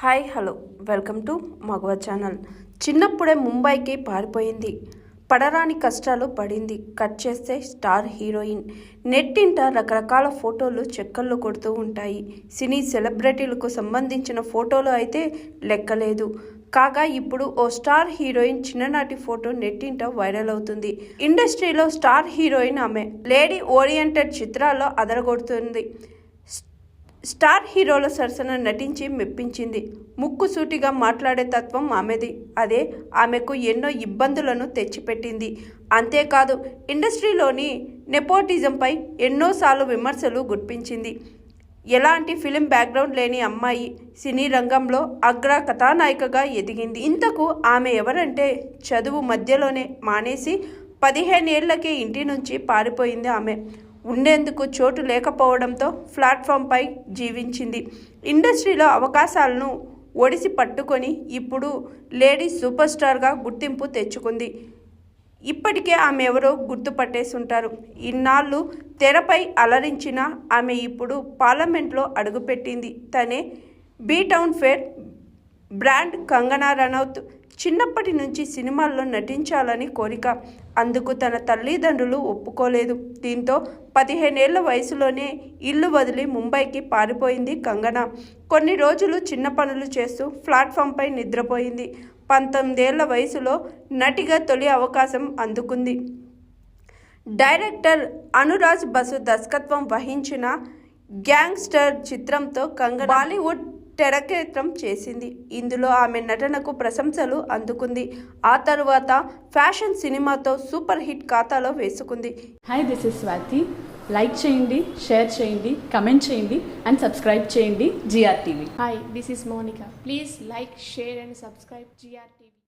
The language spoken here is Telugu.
హాయ్ హలో వెల్కమ్ టు మగవ ఛానల్. చిన్నప్పుడే ముంబైకి పారిపోయింది, పడరాని కష్టాలు పడింది. కట్ చేస్తే స్టార్ హీరోయిన్. నెట్టింట రకరకాల ఫోటోలు చెక్కర్లు కొడుతూ ఉంటాయి. సినీ సెలబ్రిటీలకు సంబంధించిన ఫోటోలు అయితే లెక్కలేదు. కాగా ఇప్పుడు ఓ స్టార్ హీరోయిన్ చిన్ననాటి ఫోటో నెట్టింట వైరల్ అవుతుంది. ఇండస్ట్రీలో స్టార్ హీరోయిన్ ఆమె. లేడీ ఓరియంటెడ్ చిత్రాల్లో అదరగొడుతుంది. స్టార్ హీరోల సరసన నటించి మెప్పించింది. ముక్కుసూటిగా మాట్లాడే తత్వం ఆమెది. అదే ఆమెకు ఎన్నో ఇబ్బందులను తెచ్చిపెట్టింది. అంతేకాదు, ఇండస్ట్రీలోని నెపోటిజంపై ఎన్నోసార్లు విమర్శలు గుర్పించింది. ఎలాంటి ఫిలిం బ్యాక్గ్రౌండ్ లేని అమ్మాయి సినీ రంగంలో అగ్ర కథానాయికగా ఎదిగింది. ఇంతకు ఆమె ఎవరంటే, చదువు మధ్యలోనే మానేసి 15 ఏళ్లకే ఇంటి నుంచి పారిపోయింది ఆమె. ఉండేందుకు చోటు లేకపోవడంతో ప్లాట్ఫామ్పై జీవించింది. ఇండస్ట్రీలో అవకాశాలను ఒడిసి పట్టుకొని ఇప్పుడు లేడీ సూపర్ స్టార్గా గుర్తింపు తెచ్చుకుంది. ఇప్పటికే ఆమె ఎవరో గుర్తుపట్టేస్తుంటారు. ఇన్నాళ్ళు తెరపై అలరించిన ఆమె ఇప్పుడు పార్లమెంట్లో అడుగుపెట్టింది. తనే B town fair brand Kangana Ranaut. చిన్నప్పటి నుంచి సినిమాల్లో నటించాలని కోరిక. అందుకు తన తల్లిదండ్రులు ఒప్పుకోలేదు. దీంతో 15 ఏళ్ల వయసులోనే ఇల్లు వదిలి ముంబైకి పారిపోయింది కంగనా. కొన్ని రోజులు చిన్న పనులు చేస్తూ ప్లాట్ఫామ్పై నిద్రపోయింది. 19 ఏళ్ల వయసులో నటిగా తొలి అవకాశం అందుకుంది. డైరెక్టర్ అనురాజ్ బసు దర్శకత్వం వహించిన గ్యాంగ్స్టర్ చిత్రంతో కంగనా బాలీవుడ్ తెరకేత్రం చేసింది. ఇందులో ఆమె నటనకు ప్రశంసలు అందుకుంది. ఆ తరువాత ఫ్యాషన్ సినిమాతో సూపర్ హిట్ ఖాతాలో వేసుకుంది. Hi, this is Swathi. Like చేయండి, షేర్ చేయండి, కమెంట్ చేయండి అండ్ సబ్స్క్రైబ్ చేయండి GR TV. Hi, this is Monica. Please like, share and subscribe GR TV.